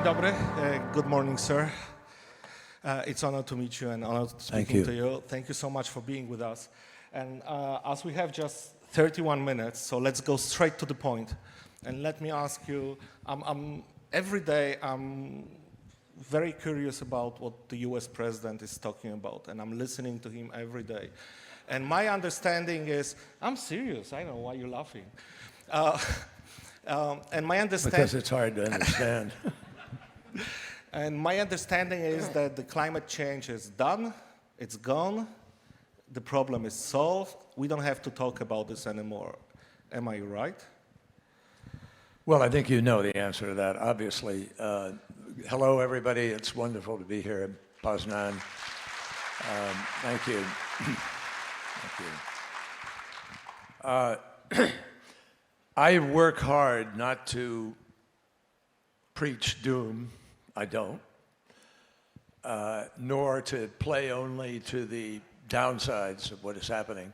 dobry. Good morning, sir. It's an honor to meet you and honor speaking to you. Thank you so much for being with us. And as we have just 31 minutes, so let's go straight to the point. And let me ask you, every day I'm very curious about what the US president is talking about, and I'm listening to him every day. And my understanding is, I'm serious, I know why you're laughing. And my understanding... Because it's hard to understand. And my understanding is that the climate change is done, it's gone, the problem is solved, we don't have to talk about this anymore. Am I right? Well, I think you know the answer to that, obviously. Hello, everybody. It's wonderful to be here in Poznan. Thank you. Thank you. I work hard not to preach doom. I don't. Nor to play only to the downsides of what is happening,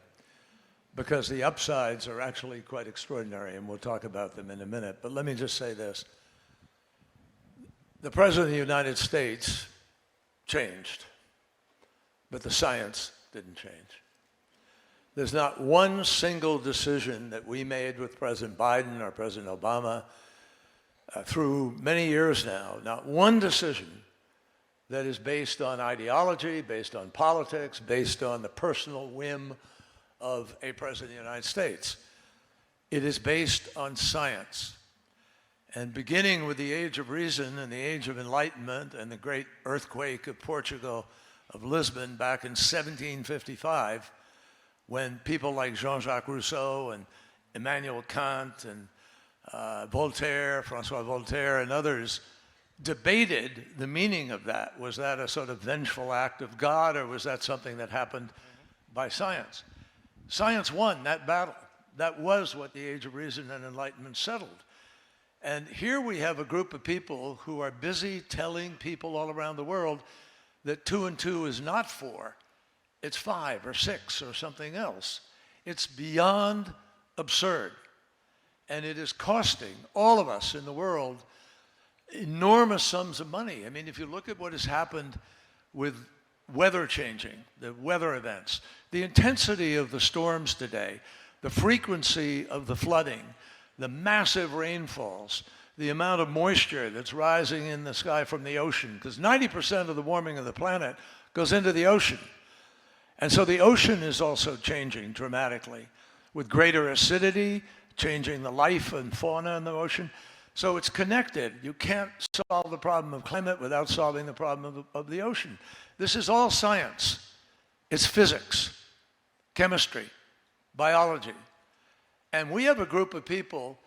because the upsides are actually quite extraordinary, and we'll talk about them in a minute. But let me just say this. The President of the United States changed, but the science didn't change. There's not one single decision that we made with President Biden or President Obama through many years now, not one decision that is based on ideology, based on politics, based on the personal whim of a President of the United States. It is based on science. And beginning with the Age of Reason and the Age of Enlightenment and the great earthquake of Portugal, of Lisbon back in 1755, when people like Jean-Jacques Rousseau and Immanuel Kant and Voltaire, Francois Voltaire and others debated the meaning of that. Was that a sort of vengeful act of God, or was that something that happened by science? Science won that battle. That was what the Age of Reason and Enlightenment settled. And here we have a group of people who are busy telling people all around the world that 2 and 2 is not 4, it's 5 or 6 or something else. It's beyond absurd. And it is costing all of us in the world enormous sums of money. I mean, if you look at what has happened with weather changing, the weather events, the intensity of the storms today, the frequency of the flooding, the massive rainfalls, the amount of moisture that's rising in the sky from the ocean, because 90% of the warming of the planet goes into the ocean. And so the ocean is also changing dramatically with greater acidity, changing the life and fauna in the ocean. So it's connected. You can't solve the problem of climate without solving the problem of the ocean. This is all science. It's physics, chemistry, biology. And we have a group of people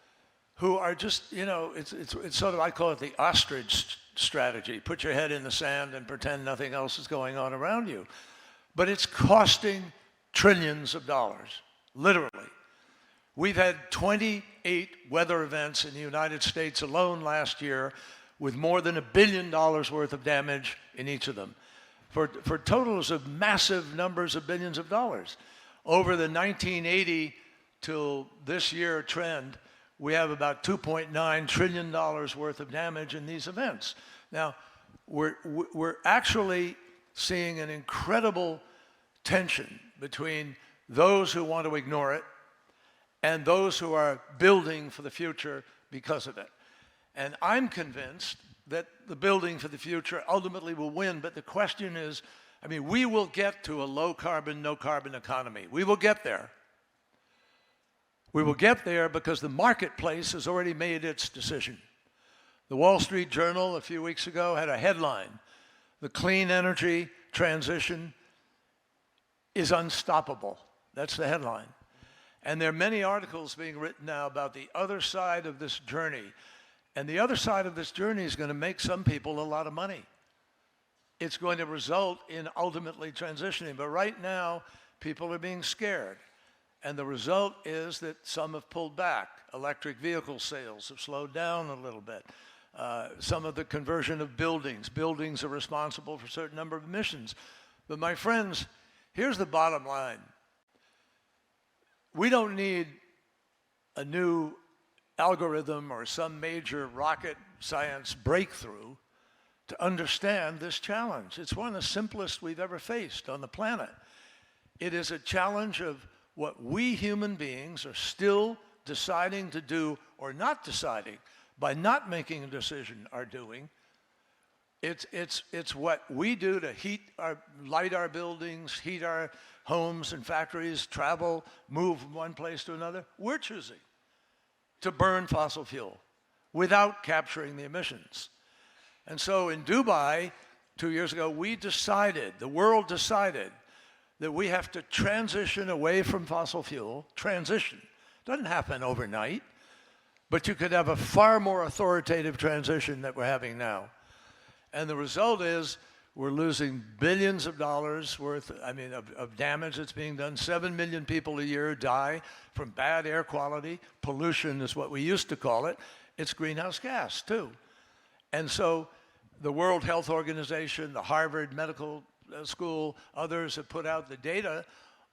who are just, you know, it's sort of, I call it the ostrich strategy. Put your head in the sand and pretend nothing else is going on around you. But it's costing trillions of dollars, literally. We've had 28 weather events in the United States alone last year with more than $1 billion worth of damage in each of them, for totals of massive numbers of billions of dollars. Over the 1980 till this year trend, we have about $2.9 trillion worth of damage in these events. Now, we're actually seeing an incredible tension between those who want to ignore it and those who are building for the future because of it. And I'm convinced that the building for the future ultimately will win, but the question is, I mean, we will get to a low carbon, no carbon economy. We will get there. We will get there because the marketplace has already made its decision. The Wall Street Journal a few weeks ago had a headline: the clean energy transition is unstoppable. That's the headline. And there are many articles being written now about the other side of this journey. And the other side of this journey is going to make some people a lot of money. It's going to result in ultimately transitioning. But right now, people are being scared. And the result is that some have pulled back. Electric vehicle sales have slowed down a little bit. Some of the conversion of buildings. Buildings are responsible for a certain number of emissions. But my friends, here's the bottom line. We don't need a new algorithm or some major rocket science breakthrough to understand this challenge. It's one of the simplest we've ever faced on the planet. It is a challenge of what we human beings are still deciding to do or not deciding by not making a decision are doing. It's what we do to light our buildings, heat our homes and factories, travel, move from one place to another. We're choosing to burn fossil fuel without capturing the emissions. And so in Dubai, 2 years ago, the world decided that we have to transition away from fossil fuel. Transition. Doesn't happen overnight, but you could have a far more authoritative transition that we're having now. And the result is we're losing billions of dollars worth, of damage that's being done. 7 million people a year die from bad air quality. Pollution is what we used to call it. It's greenhouse gas, too. And so the World Health Organization, the Harvard Medical School, others have put out the data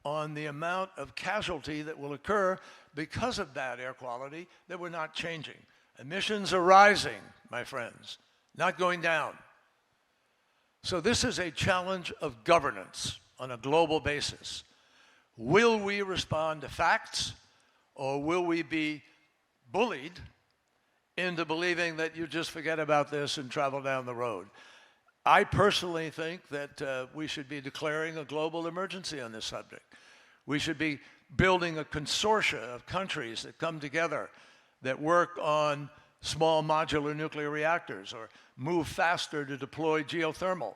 on the amount of casualty that will occur because of bad air quality that we're not changing. Emissions are rising, my friends, not going down. So this is a challenge of governance on a global basis. Will we respond to facts, or will we be bullied into believing that you just forget about this and travel down the road? I personally think that we should be declaring a global emergency on this subject. We should be building a consortia of countries that come together that work on small modular nuclear reactors or move faster to deploy geothermal.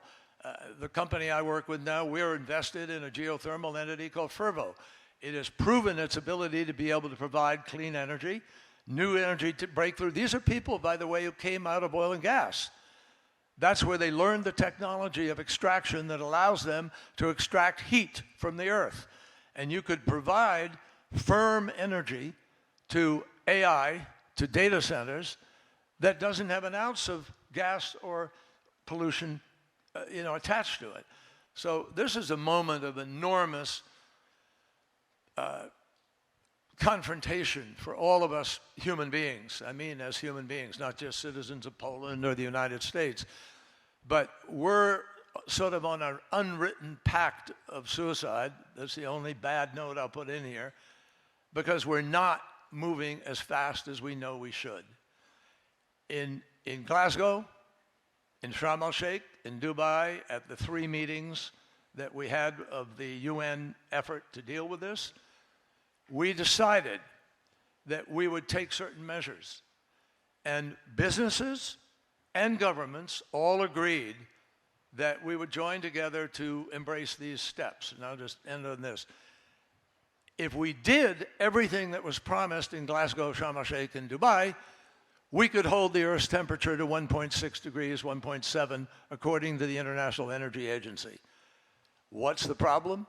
The company I work with now, we're invested in a geothermal entity called Fervo. It has proven its ability to be able to provide clean energy, new energy breakthrough. These are people, by the way, who came out of oil and gas. That's where they learned the technology of extraction that allows them to extract heat from the earth. And you could provide firm energy to AI, to data centers, that doesn't have an ounce of gas or pollution attached to it. So this is a moment of enormous confrontation for all of us human beings. I mean, as human beings, not just citizens of Poland or the United States. But we're sort of on an unwritten pact of suicide. That's the only bad note I'll put in here, because we're not moving as fast as we know we should. In Glasgow, in Sharm el-Sheikh, in Dubai, at the 3 meetings that we had of the UN effort to deal with this, we decided that we would take certain measures. And businesses and governments all agreed that we would join together to embrace these steps. And I'll just end on this. If we did everything that was promised in Glasgow, Sharm el-Sheikh, and Dubai, we could hold the Earth's temperature to 1.6 degrees, 1.7, according to the International Energy Agency. What's the problem?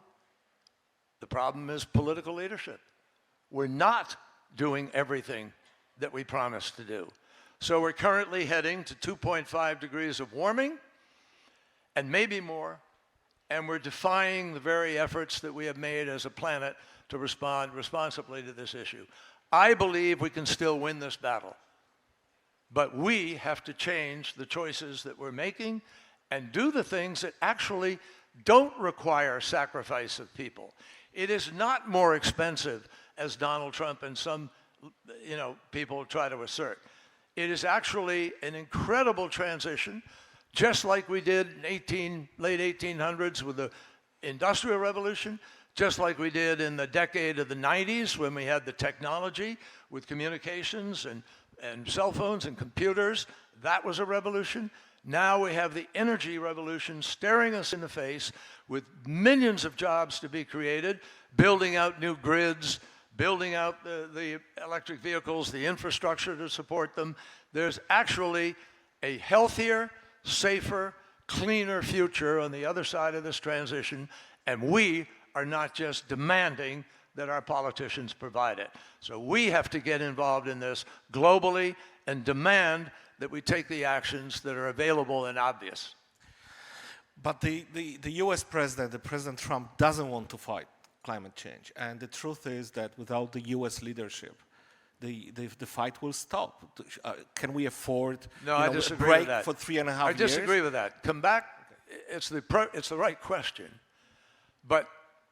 The problem is political leadership. We're not doing everything that we promised to do. So we're currently heading to 2.5 degrees of warming, and maybe more, and we're defying the very efforts that we have made as a planet to respond responsibly to this issue. I believe we can still win this battle, but we have to change the choices that we're making and do the things that actually don't require sacrifice of people. It is not more expensive, as Donald Trump and some people try to assert. It is actually an incredible transition, just like we did in late 1800s with the Industrial Revolution, just like we did in the decade of the 90s when we had the technology with communications and cell phones and computers. That was a revolution. Now we have the energy revolution staring us in the face with millions of jobs to be created, building out new grids, building out the electric vehicles, the infrastructure to support them. There's actually a healthier, safer, cleaner future on the other side of this transition, and we are not just demanding that our politicians provide it. So we have to get involved in this globally and demand that we take the actions that are available and obvious. But the US president, President Trump, doesn't want to fight climate change. And the truth is that without the US leadership, the fight will stop? Can we afford I a disagree break with that. for 3.5 years? I disagree with that. Come back. It's the right question. But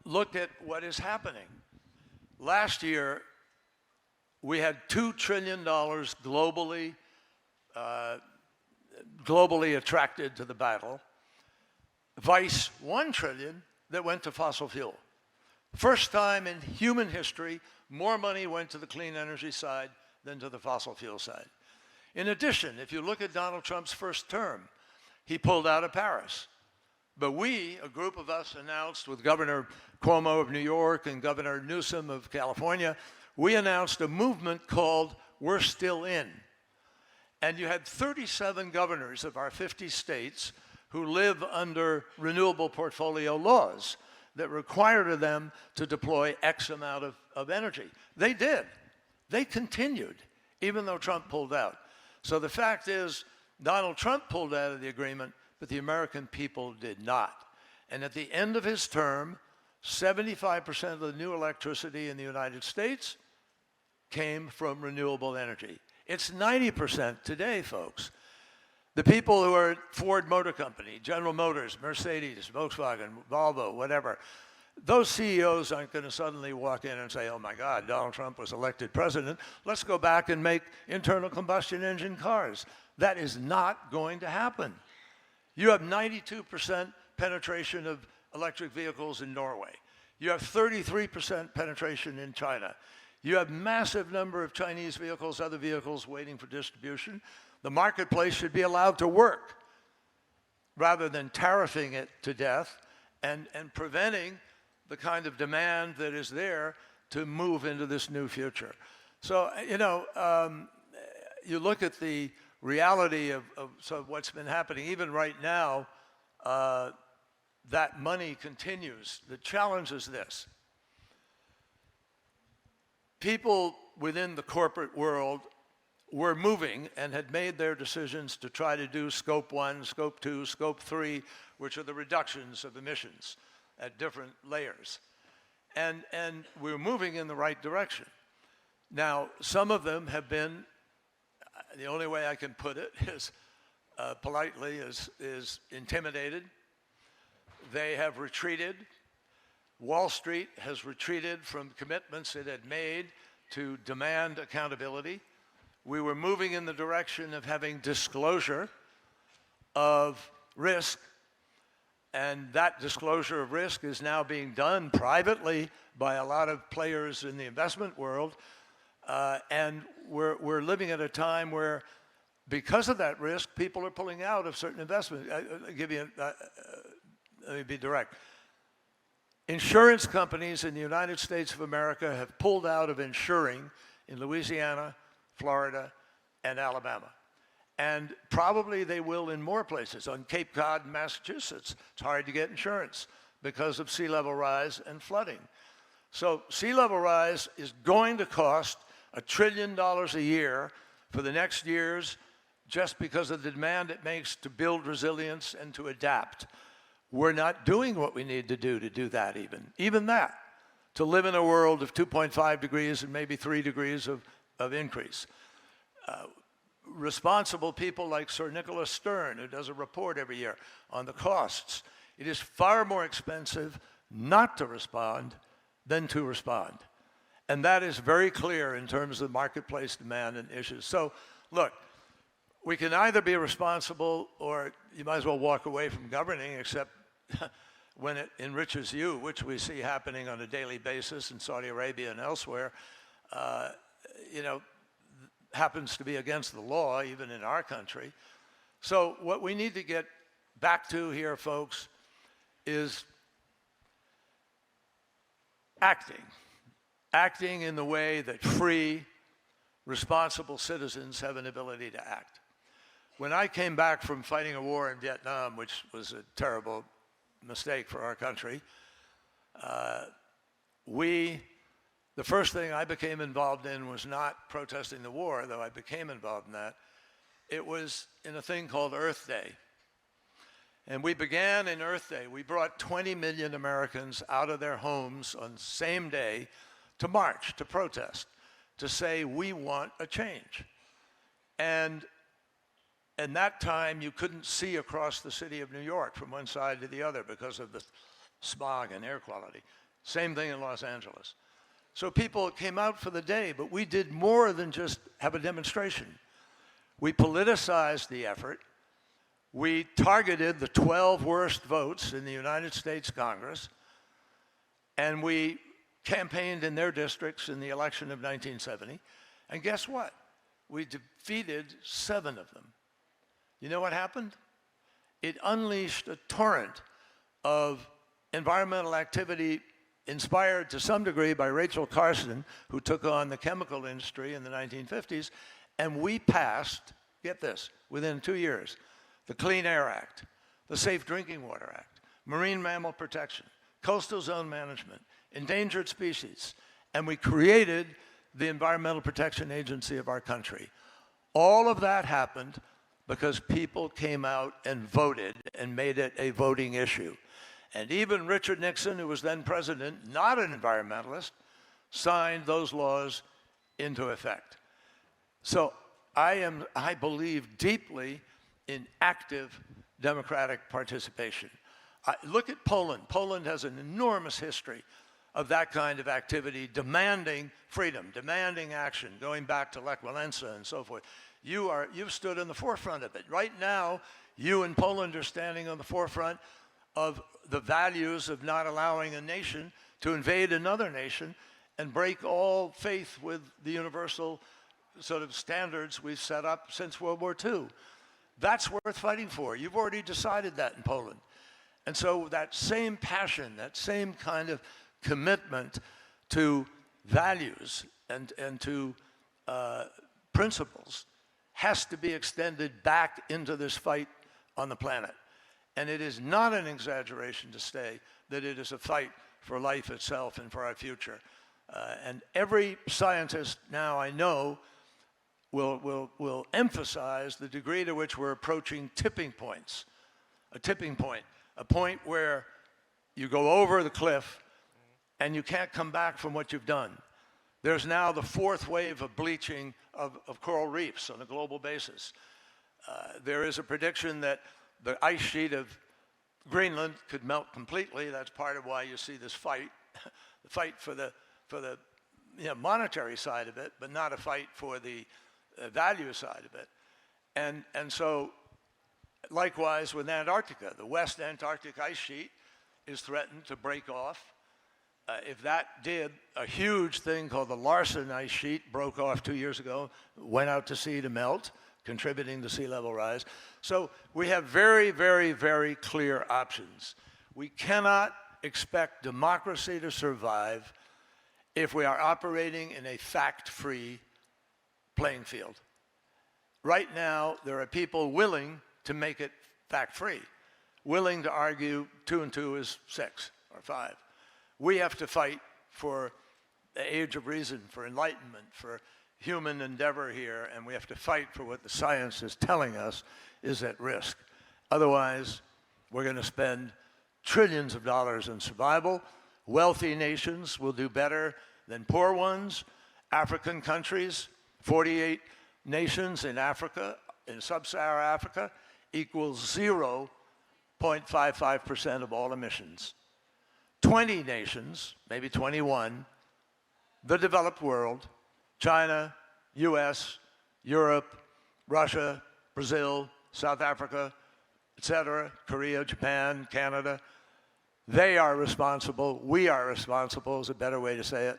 look at what is happening. Last year, we had $2 trillion globally attracted to the battle, vice $1 trillion that went to fossil fuel. First time in human history, more money went to the clean energy side than to the fossil fuel side. In addition, if you look at Donald Trump's first term, he pulled out of Paris. But we, a group of us, announced with Governor Cuomo of New York and Governor Newsom of California, we announced a movement called We're Still In. And you had 37 governors of our 50 states who live under renewable portfolio laws that required them to deploy X amount of energy. They did. They continued, even though Trump pulled out. So the fact is, Donald Trump pulled out of the agreement, but the American people did not. And at the end of his term, 75% of the new electricity in the United States came from renewable energy. It's 90% today, folks. The people who are at Ford Motor Company, General Motors, Mercedes, Volkswagen, Volvo, whatever, those CEOs aren't going to suddenly walk in and say, oh my God, Donald Trump was elected president. Let's go back and make internal combustion engine cars. That is not going to happen. You have 92% penetration of electric vehicles in Norway. You have 33% penetration in China. You have massive number of Chinese vehicles, other vehicles waiting for distribution. The marketplace should be allowed to work rather than tariffing it to death and preventing the kind of demand that is there to move into this new future. So, you look at the reality of what's been happening, even right now, that money continues. The challenge is this. People within the corporate world were moving and had made their decisions to try to do scope 1, scope 2, scope 3, which are the reductions of emissions at different layers. And we're moving in the right direction. Now, some of them have been, the only way I can put it is politely, is intimidated. They have retreated. Wall Street has retreated from commitments it had made to demand accountability. We were moving in the direction of having disclosure of risk, and that disclosure of risk is now being done privately by a lot of players in the investment world, and we're living at a time where, because of that risk, people are pulling out of certain investments. Let me be direct. Insurance companies in the United States of America have pulled out of insuring in Louisiana, Florida, and Alabama. And probably they will in more places. On Cape Cod, Massachusetts, it's hard to get insurance because of sea level rise and flooding. So sea level rise is going to cost $1 trillion a year for the next years just because of the demand it makes to build resilience and to adapt. We're not doing what we need to do that even that, to live in a world of 2.5 degrees and maybe 3 degrees of increase. Responsible people like Sir Nicholas Stern, who does a report every year on the costs, it is far more expensive not to respond than to respond. And that is very clear in terms of marketplace demand and issues. So, look, we can either be responsible or you might as well walk away from governing, except when it enriches you, which we see happening on a daily basis in Saudi Arabia and elsewhere, happens to be against the law, even in our country. So what we need to get back to here, folks, is acting in the way that free, responsible citizens have an ability to act. When I came back from fighting a war in Vietnam, which was a terrible mistake for our country, the first thing I became involved in was not protesting the war, though I became involved in that. It was in a thing called Earth Day. And we began in Earth Day. We brought 20 million Americans out of their homes on the same day to march, to protest. to say we want a change. And in that time, you couldn't see across the city of New York from one side to the other because of the smog and air quality. Same thing in Los Angeles. So people came out for the day, but we did more than just have a demonstration. We politicized the effort. We targeted the 12 worst votes in the United States Congress, and we campaigned in their districts in the election of 1970. And guess what? We defeated 7 of them. You know what happened? It unleashed a torrent of environmental activity inspired to some degree by Rachel Carson, who took on the chemical industry in the 1950s, and we passed, get this, within 2 years, the Clean Air Act, the Safe Drinking Water Act, Marine Mammal Protection, Coastal Zone Management, Endangered Species, and we created the Environmental Protection Agency of our country. All of that happened because people came out and voted and made it a voting issue. And even Richard Nixon, who was then president, not an environmentalist, signed those laws into effect. So I believe deeply in active democratic participation. Look at Poland. Poland has an enormous history of that kind of activity, demanding freedom, demanding action, going back to Lech Walesa and so forth. You've stood in the forefront of it. Right now, you in Poland are standing on the forefront of the values of not allowing a nation to invade another nation and break all faith with the universal sort of standards we've set up since World War II. That's worth fighting for. You've already decided that in Poland. And so that same passion, that same kind of commitment to values and to principles has to be extended back into this fight on the planet. And it is not an exaggeration to say that it is a fight for life itself and for our future. And every scientist now I know will emphasize the degree to which we're approaching tipping points. A tipping point, a point where you go over the cliff and you can't come back from what you've done. There's now the 4th wave of bleaching of coral reefs on a global basis. There is a prediction that the ice sheet of Greenland could melt completely. That's part of why you see this fight, the fight for the monetary side of it, but not a fight for the value side of it. And so, likewise with Antarctica, the West Antarctic ice sheet is threatened to break off. If that did, a huge thing called the Larsen ice sheet broke off 2 years ago, went out to sea to melt, contributing to sea level rise. So we have very, very, very clear options. We cannot expect democracy to survive if we are operating in a fact-free playing field. Right now, there are people willing to make it fact-free, willing to argue 2 and 2 is 6 or 5. We have to fight for the age of reason, for enlightenment, for human endeavor here, and we have to fight for what the science is telling us is at risk. Otherwise, we're going to spend trillions of dollars in survival. Wealthy nations will do better than poor ones. African countries, 48 nations in Africa, in sub-Saharan Africa, equals 0.55% of all emissions. 20 nations, maybe 21, the developed world, China, US, Europe, Russia, Brazil, South Africa, etc., Korea, Japan, Canada, they are responsible, we are responsible is a better way to say it,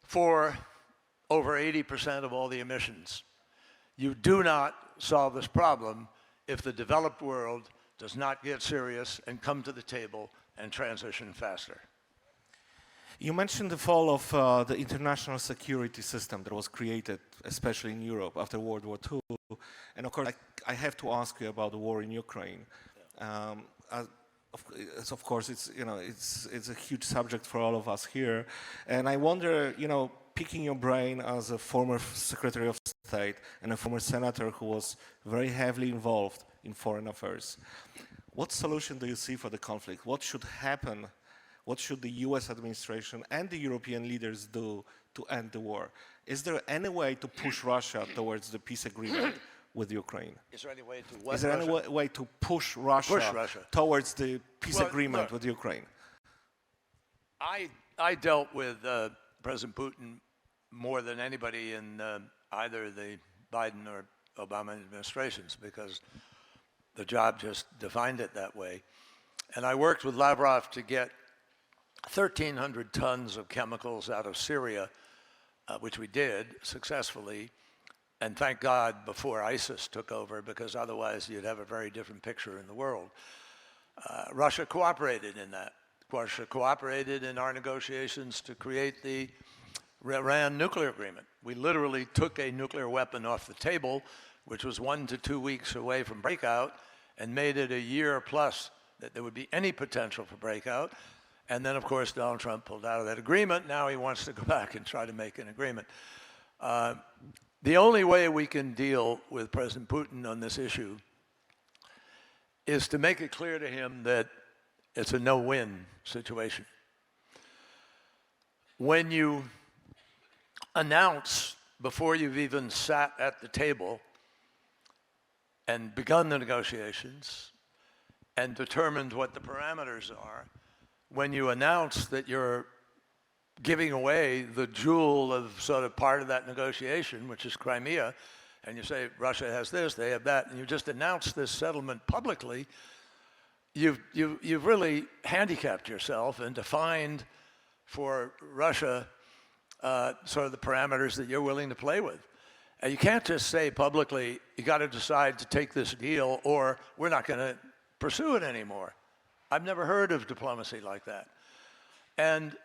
for over 80% of all the emissions. You do not solve this problem if the developed world does not get serious and come to the table and transition faster. You mentioned the fall of the international security system that was created, especially in Europe, after World War II. And of course, I have to ask you about the war in Ukraine. Of course, it's a huge subject for all of us here. And I wonder, picking your brain as a former Secretary of State and a former senator who was very heavily involved in foreign affairs, what solution do you see for the conflict? What should happen? What should the US administration and the European leaders do to end the war. Is there any way to push Russia towards the peace agreement with Ukraine? Is there any way to what? Is there any way to push Russia towards the peace agreement with Ukraine? I dealt with President Putin more than anybody in either the Biden or Obama administrations, because the job just defined it that way. And I worked with Lavrov to get 1,300 tons of chemicals out of Syria, which we did successfully, and thank God before ISIS took over, because otherwise you'd have a very different picture in the world. Russia cooperated in that. Russia cooperated in our negotiations to create the Iran nuclear agreement. We literally took a nuclear weapon off the table, which was 1 to 2 weeks away from breakout, and made it a year plus that there would be any potential for breakout. And then, of course, Donald Trump pulled out of that agreement. Now he wants to go back and try to make an agreement. The only way we can deal with President Putin on this issue is to make it clear to him that it's a no-win situation. When you announce, before you've even sat at the table and begun the negotiations and determined what the parameters are, when you announce that you're giving away the jewel of sort of part of that negotiation, which is Crimea, and you say Russia has this, they have that, and you just announce this settlement publicly, you've really handicapped yourself and defined for Russia sort of the parameters that you're willing to play with. And you can't just say publicly, you got to decide to take this deal or we're not going to pursue it anymore. I've never heard of diplomacy like that. And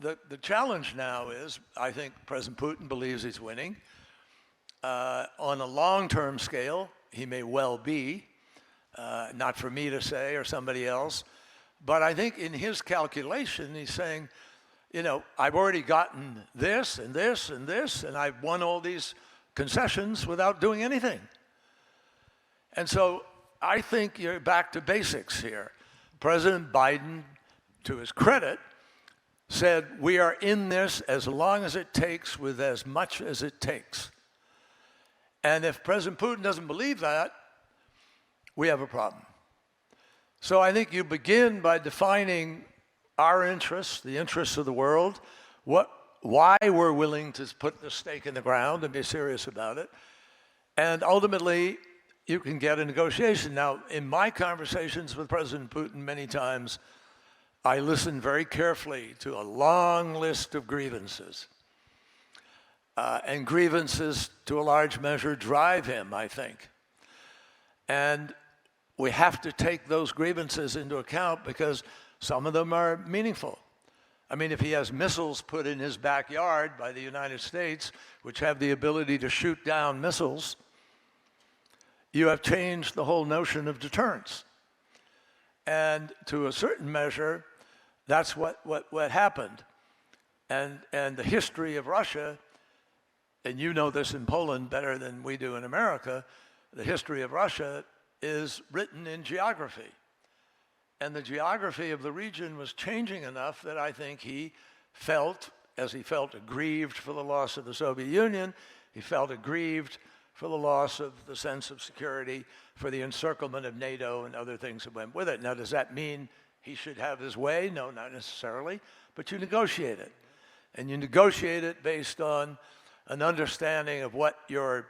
the challenge now is, I think President Putin believes he's winning. On a long-term scale, he may well be, not for me to say or somebody else, but I think in his calculation, he's saying, you know, I've already gotten this and this and this, and I've won all these concessions without doing anything. And so I think you're back to basics here. President Biden, to his credit, said, we are in this as long as it takes with as much as it takes. And if President Putin doesn't believe that, we have a problem. So I think you begin by defining our interests, the interests of the world, why we're willing to put the stake in the ground and be serious about it. And ultimately, you can get a negotiation. Now, in my conversations with President Putin many times, I listen very carefully to a long list of grievances. And grievances, to a large measure, drive him, I think. And we have to take those grievances into account because some of them are meaningful. I mean, if he has missiles put in his backyard by the United States, which have the ability to shoot down missiles, you have changed the whole notion of deterrence. And to a certain measure, that's what happened. And the history of Russia, and you know this in Poland better than we do in America, the history of Russia is written in geography. And the geography of the region was changing enough that I think he felt, as he felt aggrieved for the loss of the Soviet Union, he felt aggrieved for the loss of the sense of security, for the encirclement of NATO and other things that went with it. Now, does that mean he should have his way? No, not necessarily, but you negotiate it. And you negotiate it based on an understanding of what your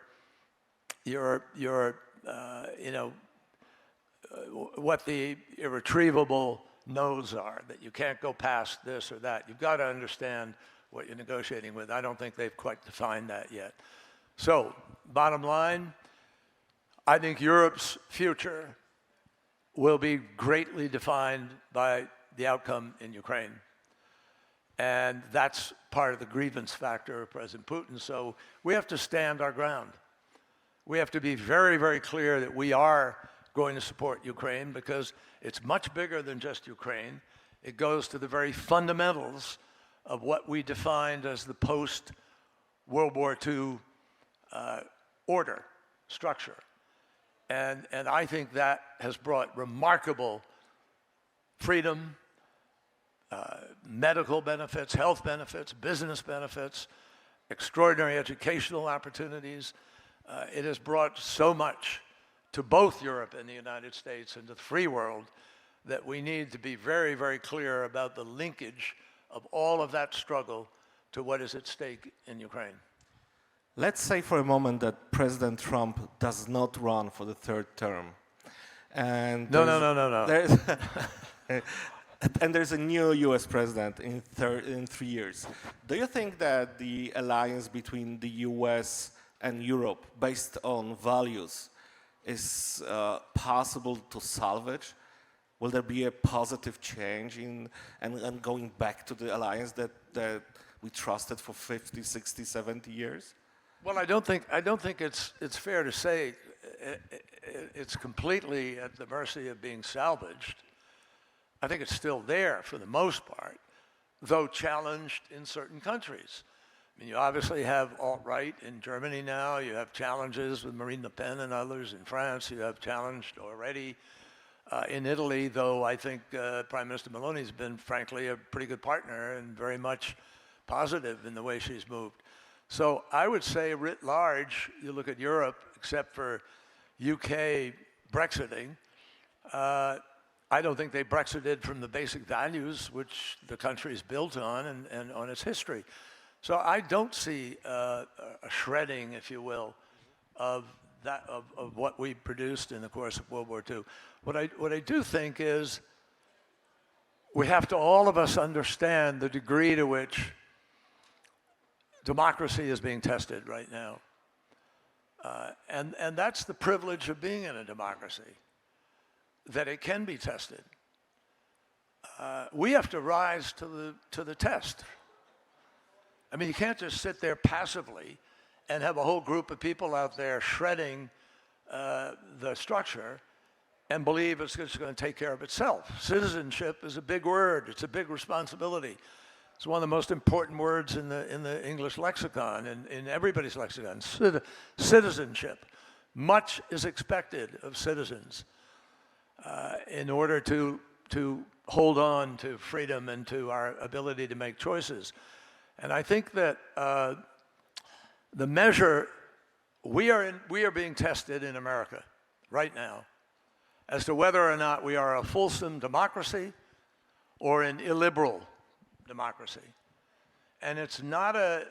what the irretrievable no's are, that you can't go past this or that. You've got to understand what you're negotiating with. I don't think they've quite defined that yet. So, bottom line, I think Europe's future will be greatly defined by the outcome in Ukraine. And that's part of the grievance factor of President Putin. So we have to stand our ground. We have to be very, very clear that we are going to support Ukraine because it's much bigger than just Ukraine. It goes to the very fundamentals of what we defined as the post-World War II order, structure. And I think that has brought remarkable freedom, medical benefits, health benefits, business benefits, extraordinary educational opportunities. It has brought so much to both Europe and the United States and to the free world that we need to be very, very clear about the linkage of all of that struggle to what is at stake in Ukraine. Let's say for a moment that President Trump does not run for the third term. And No. and there's a new US president in 3 years. Do you think that the alliance between the US and Europe, based on values, is possible to salvage? Will there be a positive change and going back to the alliance that we trusted for 50, 60, 70 years? Well, I don't think it's fair to say it's completely at the mercy of being salvaged. I think it's still there for the most part, though challenged in certain countries. I mean, you obviously have alt-right in Germany now. You have challenges with Marine Le Pen and others in France. You have challenged already in Italy, though I think Prime Minister Meloni's been, frankly, a pretty good partner and very much positive in the way she's moved. So I would say, writ large, you look at Europe, except for UK Brexiting, I don't think they Brexited from the basic values which the country is built on and on its history. So I don't see a shredding, if you will, of what we produced in the course of World War II. What I do think is we have to, all of us, understand the degree to which democracy is being tested right now. And that's the privilege of being in a democracy, that it can be tested. We have to rise to the test. I mean, you can't just sit there passively and have a whole group of people out there shredding the structure and believe it's just going to take care of itself. Citizenship is a big word. It's a big responsibility. It's one of the most important words in the English lexicon, in everybody's lexicon, citizenship. Much is expected of citizens in order to hold on to freedom and to our ability to make choices. And I think that the measure, we are being tested in America right now as to whether or not we are a fulsome democracy or an illiberal democracy. And it's not a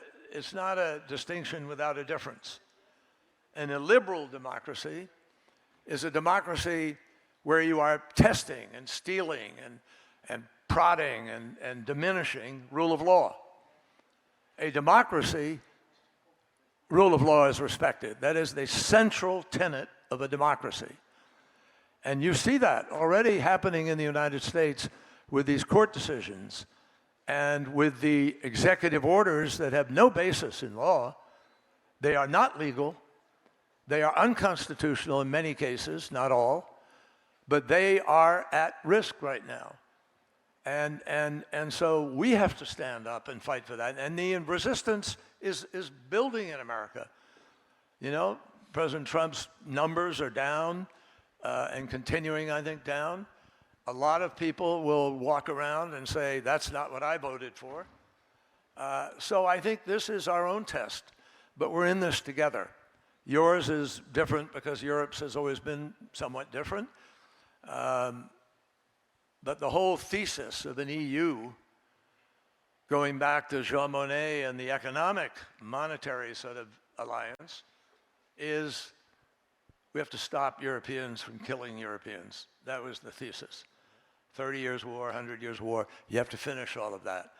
distinction without a difference. An illiberal democracy is a democracy where you are testing and stealing and prodding and diminishing rule of law. A democracy, rule of law is respected. That is the central tenet of a democracy. And you see that already happening in the United States with these court decisions and with the executive orders that have no basis in law. They are not legal. They are unconstitutional in many cases, not all, but they are at risk right now. And so we have to stand up and fight for that. And the resistance is building in America. You know, President Trump's numbers are down and continuing, I think, down. A lot of people will walk around and say, that's not what I voted for. So I think this is our own test, but we're in this together. Yours is different because Europe's has always been somewhat different. But the whole thesis of an EU, going back to Jean Monnet and the economic, monetary sort of alliance, is we have to stop Europeans from killing Europeans. That was the thesis. 30 years war, 100 years war, you have to finish all of that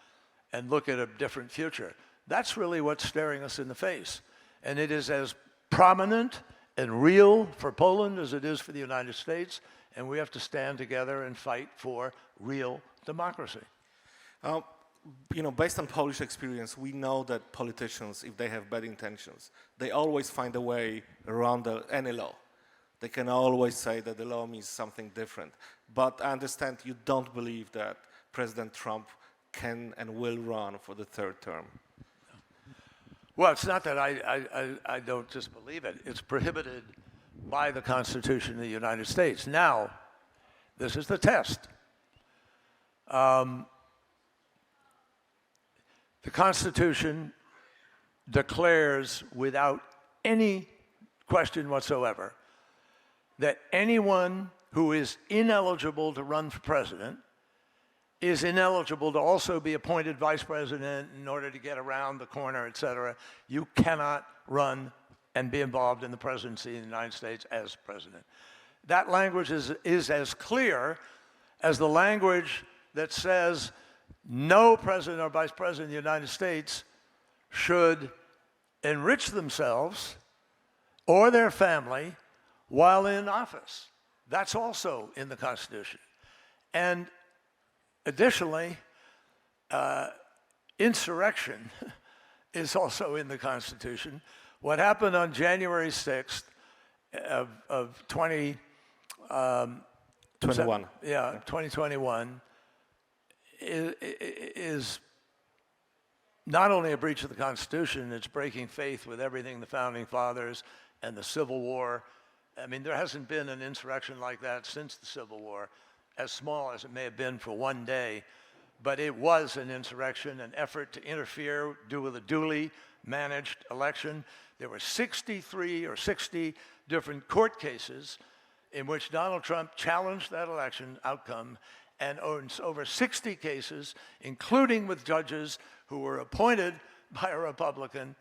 and look at a different future. That's really what's staring us in the face. And it is as prominent and real for Poland as it is for the United States. And we have to stand together and fight for real democracy. You know, based on Polish experience, we know that politicians, if they have bad intentions, they always find a way around any law. They can always say that the law means something different. But I understand you don't believe that President Trump can and will run for the third term. Well, it's not that I don't just believe it. It's prohibited by the Constitution of the United States. Now, this is the test. The Constitution declares without any question whatsoever that anyone who is ineligible to run for president is ineligible to also be appointed vice president in order to get around the corner, et cetera. You cannot run and be involved in the presidency of the United States as president. That language is as clear as the language that says no president or vice president of the United States should enrich themselves or their family while in office. That's also in the Constitution. And additionally, insurrection is also in the Constitution. What happened on January 6th of 2021 is not only a breach of the Constitution, it's breaking faith with everything the Founding Fathers and the Civil War. I mean, there hasn't been an insurrection like that since the Civil War, as small as it may have been for one day, but it was an insurrection, an effort to interfere with a duly managed election. There were 63 or 60 different court cases in which Donald Trump challenged that election outcome, and over 60 cases, including with judges who were appointed by a Republican,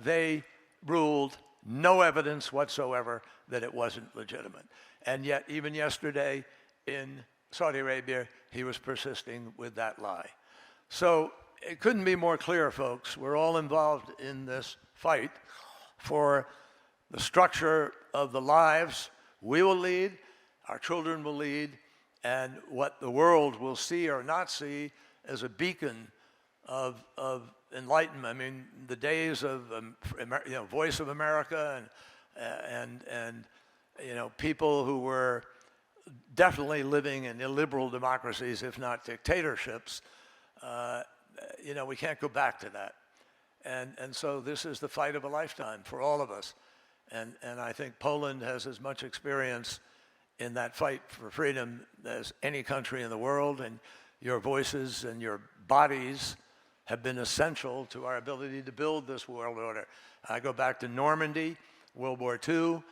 they ruled no evidence whatsoever that it wasn't legitimate. And yet, even yesterday in Saudi Arabia, he was persisting with that lie. So it couldn't be more clear, folks. We're all involved in this fight for the structure of the lives we will lead, our children will lead, and what the world will see or not see as a beacon of enlightenment. I mean, the days of Voice of America and people who were definitely living in illiberal democracies, if not dictatorships. We can't go back to that. And so this is the fight of a lifetime for all of us. And I think Poland has as much experience in that fight for freedom as any country in the world, and your voices and your bodies have been essential to our ability to build this world order. I go back to Normandy, World War II,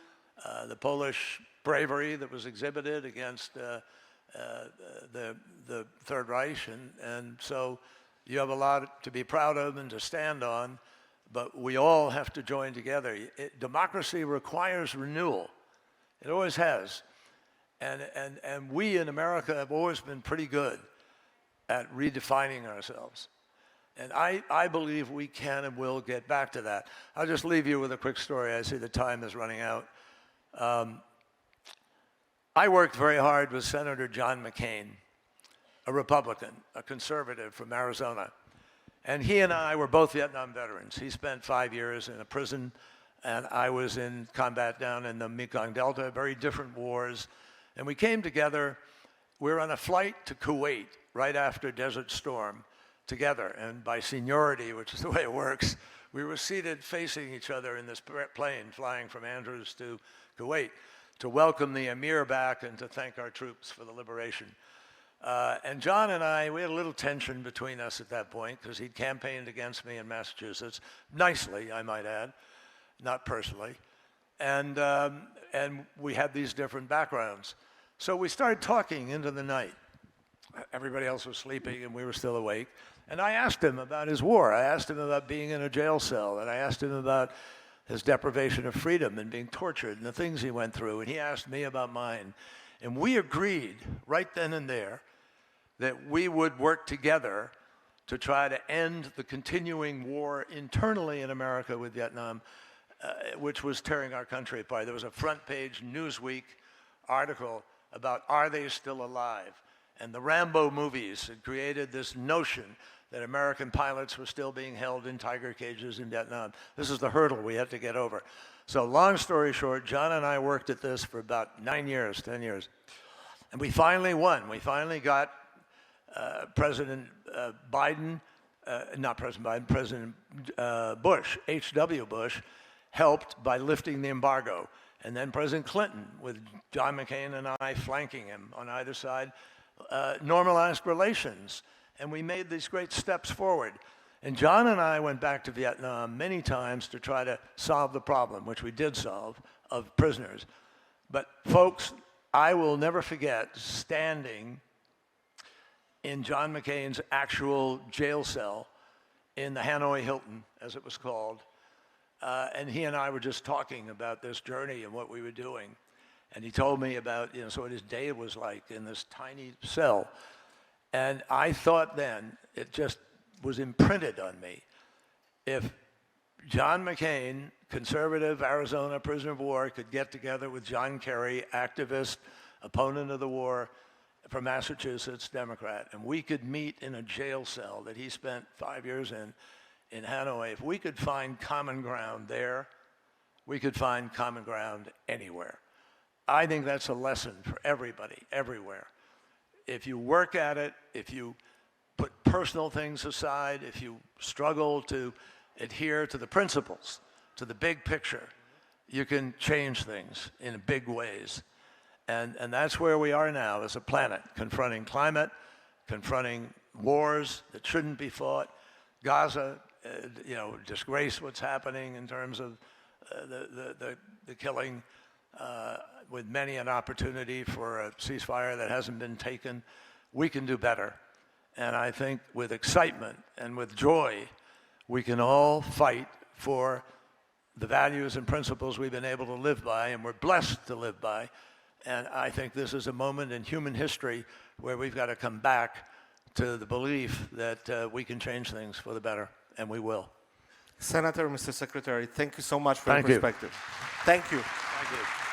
the Polish bravery that was exhibited against the Third Reich, and so you have a lot to be proud of and to stand on, but we all have to join together. Democracy requires renewal. It always has. And we in America have always been pretty good at redefining ourselves. And I believe we can and will get back to that. I'll just leave you with a quick story. I see the time is running out. I worked very hard with Senator John McCain, a Republican, a conservative from Arizona. And he and I were both Vietnam veterans. He spent 5 years in a prison, and I was in combat down in the Mekong Delta, very different wars. And we came together. We were on a flight to Kuwait right after Desert Storm together. And by seniority, which is the way it works, we were seated facing each other in this plane flying from Andrews to Kuwait to welcome the emir back and to thank our troops for the liberation. And John and I, we had a little tension between us at that point because he'd campaigned against me in Massachusetts, nicely, I might add, not personally. And we had these different backgrounds. So we started talking into the night. Everybody else was sleeping and we were still awake. And I asked him about his war. I asked him about being in a jail cell. And I asked him about his deprivation of freedom and being tortured and the things he went through. And he asked me about mine. And we agreed right then and there that we would work together to try to end the continuing war internally in America with Vietnam, which was tearing our country apart. There was a front page Newsweek article about are they still alive? And the Rambo movies had created this notion that American pilots were still being held in tiger cages in Vietnam. This is the hurdle we had to get over. So long story short, John and I worked at this for about 9 years, 10 years. And we finally won. We finally got President Biden, not President Biden, President Bush, H.W. Bush, helped by lifting the embargo. And then President Clinton, with John McCain and I flanking him on either side, normalized relations. And we made these great steps forward. And John and I went back to Vietnam many times to try to solve the problem, which we did solve, of prisoners. But folks, I will never forget standing in John McCain's actual jail cell in the Hanoi Hilton, as it was called. And he and I were just talking about this journey and what we were doing. And he told me about, so what his day was like in this tiny cell. And I thought then, it just was imprinted on me. If John McCain, conservative Arizona prisoner of war, could get together with John Kerry, activist, opponent of the war from Massachusetts, Democrat, and we could meet in a jail cell that he spent 5 years in Hanoi, if we could find common ground there, we could find common ground anywhere. I think that's a lesson for everybody, everywhere. If you work at it, if you put personal things aside, if you struggle to adhere to the principles, to the big picture, you can change things in big ways. And that's where we are now as a planet, confronting climate, confronting wars that shouldn't be fought. Gaza, disgrace what's happening in terms of the killing, with many an opportunity for a ceasefire that hasn't been taken. We can do better. And I think with excitement and with joy, we can all fight for the values and principles we've been able to live by, and we're blessed to live by. And I think this is a moment in human history where we've got to come back to the belief that we can change things for the better, and we will. Senator, Mr. Secretary, thank you so much for your Thank you. perspective. Thank you. Thank you.